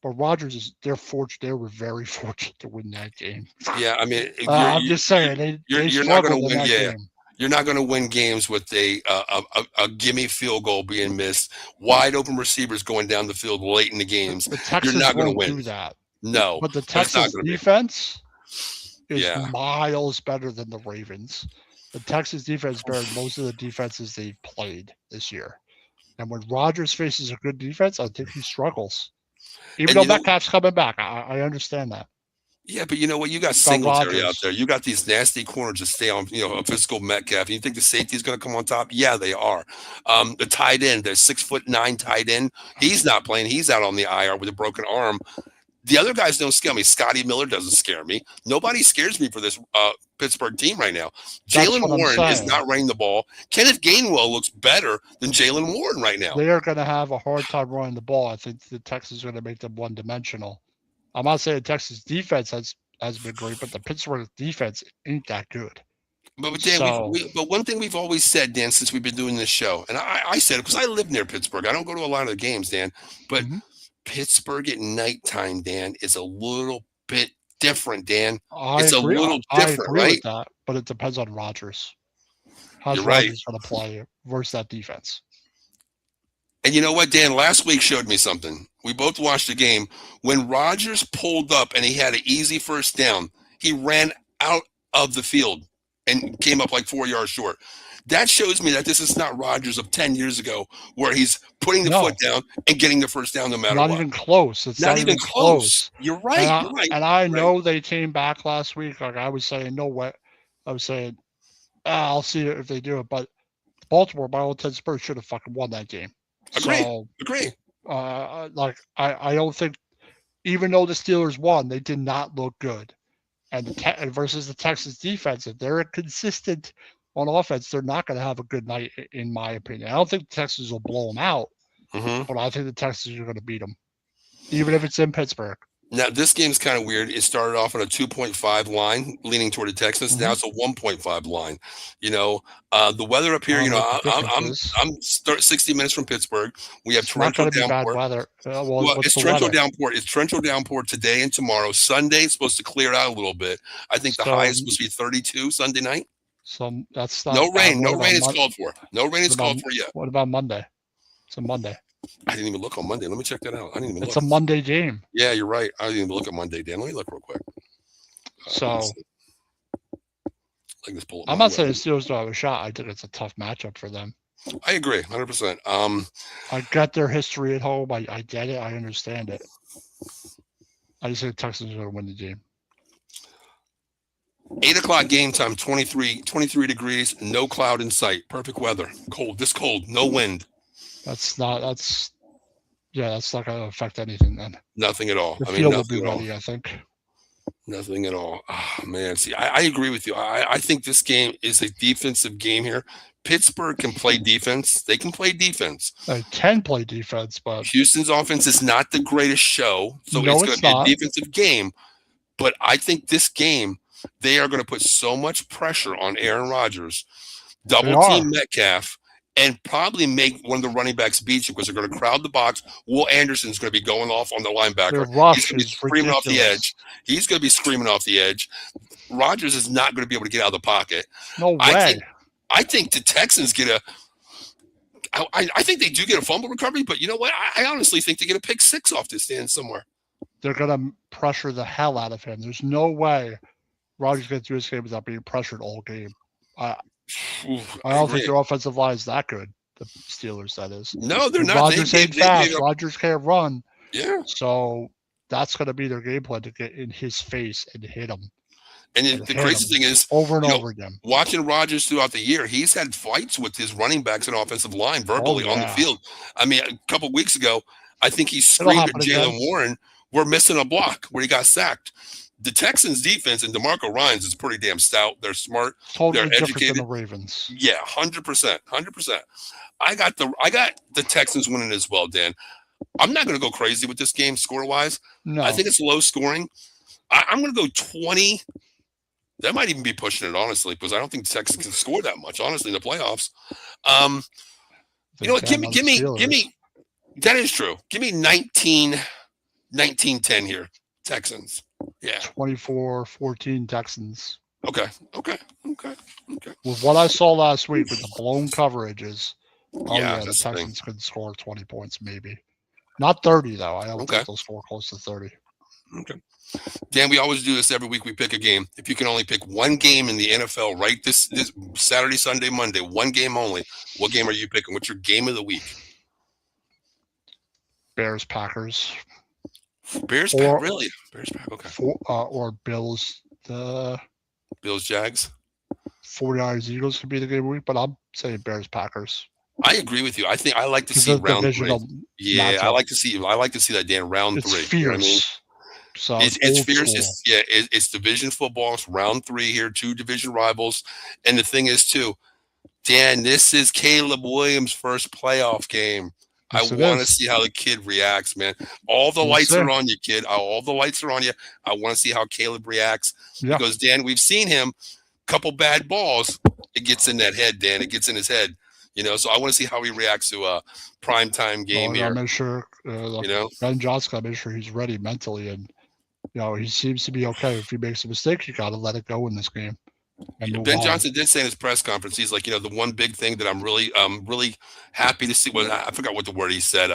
but Rodgers they're fortunate. They were very fortunate to win that game. Yeah, I mean, I'm just saying you're not going to win. Game. You're not going to win games with a gimme field goal being missed, wide open receivers going down the field late in the games. You're not going to win. Do that. No, but the Texans defense is miles better than the Ravens. The Texans defense is better than most of the defenses they've played this year. And when Rodgers faces a good defense, I think he struggles. Even though Metcalf's coming back, I understand that. Yeah, but you know what? You got Singletary out there. You got these nasty corners that stay on, a physical Metcalf. You think the safety is going to come on top? Yeah, they are. The tight end, the 6'9" tight end, he's not playing. He's out on the IR with a broken arm. The other guys don't scare me. Scotty Miller doesn't scare me. Nobody scares me for this Pittsburgh team right now. Jalen Warren is not running the ball. Kenneth Gainwell looks better than Jalen Warren right now. They are going to have a hard time running the ball. I think the Texans are going to make them one-dimensional. I'm not saying Texas defense has been great, but the Pittsburgh defense ain't that good. But Dan, but one thing we've always said, Dan, since we've been doing this show, and I said it because I live near Pittsburgh. I don't go to a lot of the games, Dan, but Pittsburgh at nighttime, Dan, is a little bit different, Dan. It's a little different, I agree right? With that, but it depends on Rodgers. How's You're Rodgers going to play versus that defense? And you know what, Dan? Last week showed me something. We both watched the game. When Rodgers pulled up and he had an easy first down, he ran out of the field and came up like 4 yards short. That shows me that this is not Rodgers of 10 years ago where he's putting the foot down and getting the first down no matter what. Not even close. It's not even close. You're right. And I know they came back last week. Like I was saying, no way. I was saying, I'll see if they do it. But Baltimore, by all intents and purposes, should have fucking won that game. Agree. I don't think, even though the Steelers won, they did not look good. And versus the Texas defense, if they're consistent on offense, they're not going to have a good night, in my opinion. I don't think the Texans will blow them out, but I think the Texans are going to beat them, even if it's in Pittsburgh. Now, this game's kind of weird. It started off on a 2.5 line, leaning toward the Texans. Now it's a 1.5 line. The weather up here. I don't know what the I'm difference I'm is. I'm 60 minutes from Pittsburgh. We have It's not torrential going to be bad downpour. weather. Well, Well, what's it's the torrential weather? downpour. It's torrential downpour today and tomorrow. Sunday is supposed to clear out a little bit. I think the high is supposed to be 32 Sunday night. So that's not No bad. rain. No rain is called for. No rain is called for yet. What about Monday? It's a Monday. I didn't even look on Monday. Let me check that out. I didn't even It's look. a Monday game. Yeah, you're right. I didn't even look at Monday, Dan. Let me look real quick. So like this pull up I'm my not saying the web. Steelers don't have a shot. I think it's a tough matchup for them. I agree, 100%. I got their history at home. I get it. I understand it. I just think the Texans are going to win the game. 8 o'clock game time, 23 degrees, no cloud in sight, perfect weather, cold, this cold, no wind. That's not going to affect anything then. Nothing at all. The I mean, field will nothing be at all. ready, I think. Nothing at all. Oh, man, see, I agree with you. I think this game is a defensive game here. Pittsburgh can play defense. They can play defense. They can play defense, but Houston's offense is not the greatest show, so No, it's going it's to be not. a defensive game. But I think this game, they are going to put so much pressure on Aaron Rodgers, double team Metcalf, and probably make one of the running backs beat you because they're going to crowd the box. Will Anderson's going to be going off on the linebacker. Their rush He's going to be is screaming off the ridiculous. edge. He's going to be screaming off the edge. Rodgers is not going to be able to get out of the pocket. No way. I think the Texans get I think they do get a fumble recovery, but you know what? I honestly think they get a pick six off this stand somewhere. They're going to pressure the hell out of him. There's no way Rodgers gets through this game without being pressured all game. I don't think their offensive line is that good. The Steelers, that is. No, they're not. Rodgers ain't fast. Rodgers can't run. Yeah. So that's going to be their game plan, to get in his face and hit him. And the crazy thing is, over and over again. Watching Rodgers throughout the year, he's had fights with his running backs and offensive line verbally on the field. I mean, a couple of weeks ago, I think he screamed at Jalen Warren, "We're missing a block," where he got sacked. The Texans' defense and DeMarco Ryans is pretty damn stout. They're smart. Totally they're different educated. than the Ravens. Yeah, 100%, 100%. I got the Texans winning as well, Dan. I'm not going to go crazy with this game score-wise. No. I think it's low scoring. I'm going to go 20. That might even be pushing it, honestly, because I don't think the Texans can score that much, honestly, in the playoffs. You know what? Give me. That is true. Give me 19-10 here, Texans. Yeah. 24-14 Texans. Okay. With what I saw last week with the blown coverages, the Texans could score 20 points, maybe. Not 30, though. I don't think they'll score close to 30. Okay. Dan, we always do this every week. We pick a game. If you can only pick one game in the NFL, right? This Saturday, Sunday, Monday, one game only. What game are you picking? What's your game of the week? Bears, Packers. Bears, really? Bears, Packers. Okay. Or Bills. Bills, Jags. 49ers, Eagles could be the game of the week, but I'm saying Bears, Packers. I agree with you. I like to see round 3. Yeah, I like to see that, Dan. Round 3. It's fierce. You know what I mean? So it's fierce. It's division football. It's round 3 here, 2 division rivals. And the thing is, too, Dan, this is Caleb Williams' first playoff game. Yes, I want to see how the kid reacts, man. All the lights are on you, kid. All the lights are on you. I want to see how Caleb reacts. Yeah. Because, Dan, we've seen him, couple bad balls, it gets in that head, Dan. It gets in his head. So I want to see how he reacts to a primetime game here. Make sure, Ben Johnson got to make sure he's ready mentally, and he seems to be okay. If he makes a mistake, you got to let it go in this game. Ben Johnson did say in his press conference, he's like, the one big thing that I'm really happy to see. Well, I forgot what the word he said.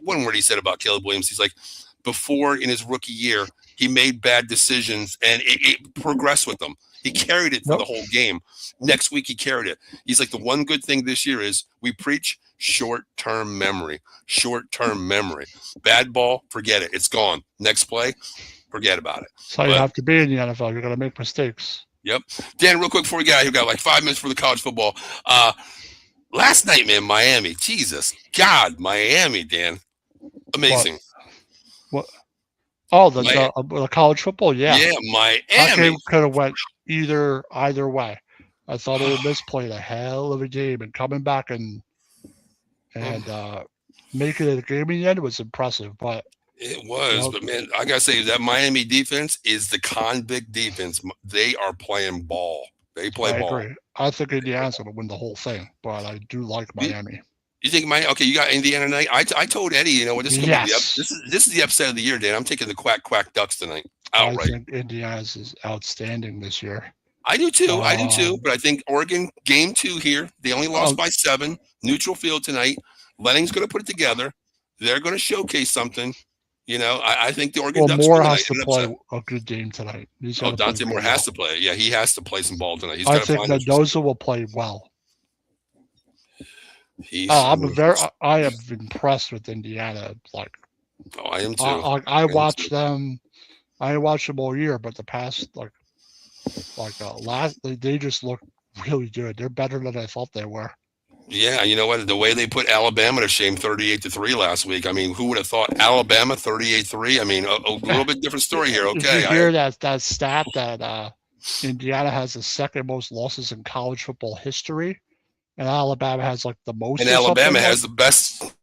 One word he said about Caleb Williams. He's like, before in his rookie year, he made bad decisions and it progressed with them. He carried it for the whole game. Next week, he carried it. He's like, the one good thing this year is we preach short-term memory. Short-term memory. Bad ball, forget it. It's gone. Next play, forget about it. That's how you have to be in the NFL. You're going to make mistakes. Yep. Dan, real quick before we get out here, got like 5 minutes for the college football. Last night, man, Miami. Jesus. God, Miami, Dan. Amazing. What? Oh, the college football, yeah. Yeah, Miami. That game could have went either way. I thought Ole Miss played a hell of a game, and coming back and making it a game in the end was impressive. But It was, but man, I gotta say that Miami defense is the convict defense. They are playing ball. They play I ball. agree. I think Indiana's going to win the whole thing, but I do like Miami. You think Miami? Okay, you got Indiana tonight. I told Eddie, you know what? This is gonna be this is the upset of the year, Dan. I'm taking the quack Ducks tonight outright. I think Indiana's is outstanding this year. I do too. But I think Oregon game 2 here. They only lost by 7. Neutral field tonight. Lenning's going to put it together. They're going to showcase something. You know, I think the Oregon Ducks Moore has to play a good game tonight. Dante Moore has to play. Yeah, he has to play some ball tonight. I think Mendoza will play well. I am impressed with Indiana. Like, I am too. I watched them. I watched them all year, but the past they just look really good. They're better than I thought they were. Yeah, you know what? The way they put Alabama to shame 38-3 last week. I mean, who would have thought Alabama 38-3? I mean, a little bit different story here. Okay. Did you hear that stat that Indiana has the second most losses in college football history, and Alabama has like the most. And Alabama has the best.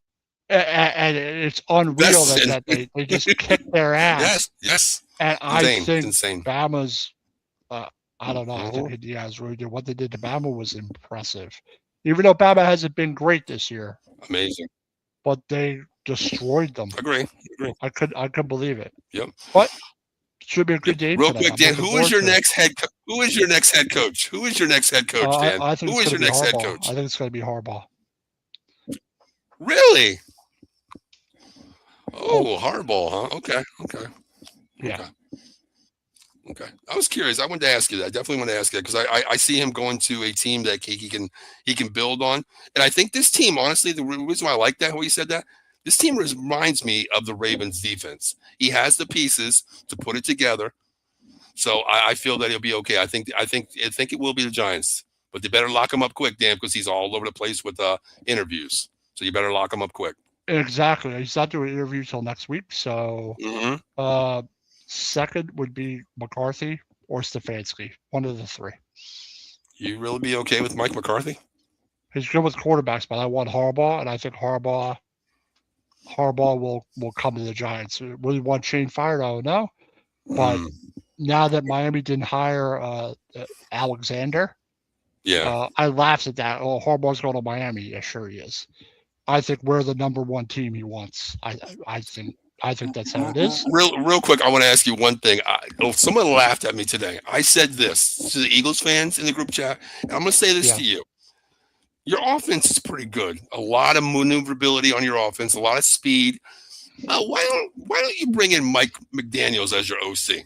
And it's unreal that they just kick their ass. Yes. And I think Bama's. I don't know. I think Indiana's really good. What they did to Bama was impressive. Even though Bama hasn't been great this year. Amazing. But they destroyed them. Agree. I couldn't believe it. Yep. But should be a good game. Real quick, Dan, who is your next head coach? Who is your next head coach, Dan? Who is your next head coach? I think it's going to be Harbaugh. Really? Oh, Harbaugh, huh? Okay. Yeah. Okay. I was curious. I wanted to ask you that. I definitely want to ask that because I see him going to a team that he can build on. And I think this team, honestly, the reason why I like that, how he said that, this team reminds me of the Ravens defense. He has the pieces to put it together. So I feel that he'll be okay. I think it will be the Giants, but they better lock him up quick, Dan, because he's all over the place with interviews. So you better lock him up quick. Exactly. He's not doing an interview till next week. So second would be McCarthy or Stefanski, one of the three. You really be okay with Mike McCarthy? He's good with quarterbacks, but I want Harbaugh, and I think Harbaugh will come to the Giants. Will he want Shane fired? I don't know. But now that Miami didn't hire Alexander, I laughed at that. Oh, Harbaugh's going to Miami. Yeah, sure he is. I think we're the number one team he wants. I think that's how it is. Real quick, I want to ask you one thing. Someone laughed at me today. I said this to the Eagles fans in the group chat, and I'm going to say this to you. Your offense is pretty good. A lot of maneuverability on your offense, a lot of speed. Why don't you bring in Mike McDaniels as your OC?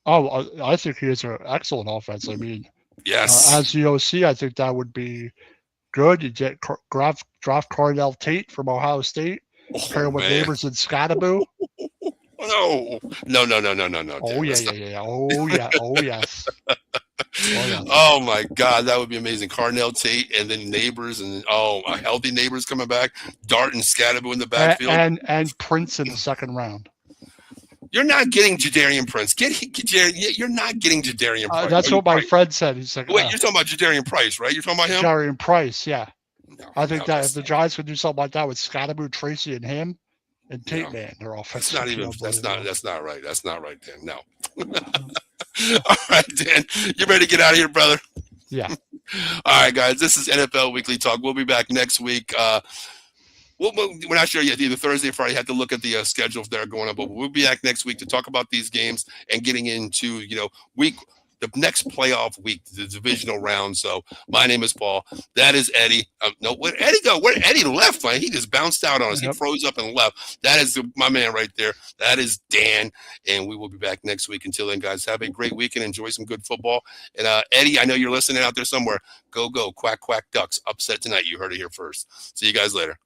Oh, I think he is an excellent offense. I mean, yes. As the OC, I think that would be good. You get draft Cardell Tate from Ohio State. Pair with Neighbors and Scottaboo. No. Oh yeah. Oh yes. Oh my God, that would be amazing. Carnell Tate and then Neighbors and healthy Neighbors coming back. Dart and Scottaboo in the backfield. And Prince in the second round. You're not getting Jadarian Prince. You're not getting Jadarian Price. That's what my friend said. He's like, wait, you're talking about Jadarian Price, right? You're talking about him? Jadarian Price, yeah. I think that if the Giants could do something like that with Scottaboo, Tracy, and him, and Tate, man, they're offensive. That's not right. That's not right, Dan. No. All right, Dan. You ready to get out of here, brother? Yeah. All right, guys. This is NFL Weekly Talk. We'll be back next week. We're not sure yet. Either Thursday or Friday. Had to look at the schedules that are going up, but we'll be back next week to talk about these games and getting into the next playoff week, the divisional round. So my name is Paul. That is Eddie. Where'd Eddie go? Where Eddie left? Man, he just bounced out on us. Yep. He froze up and left. That is my man right there. That is Dan. And we will be back next week. Until then, guys, have a great weekend. Enjoy some good football. And Eddie, I know you're listening out there somewhere. Go, quack, quack, Ducks. Upset tonight. You heard it here first. See you guys later.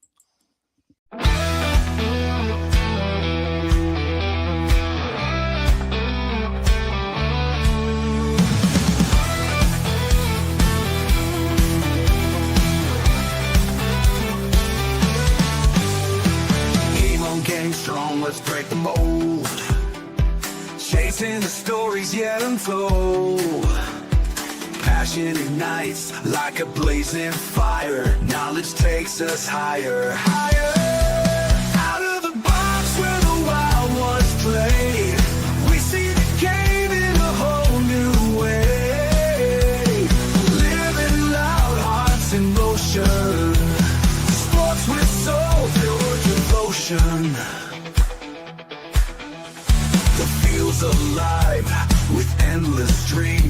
Getting strong, let's break the mold. Chasing the stories yet unfold. Passion ignites like a blazing fire. Knowledge takes us higher. Out of the box where the wild feels alive with endless dreams.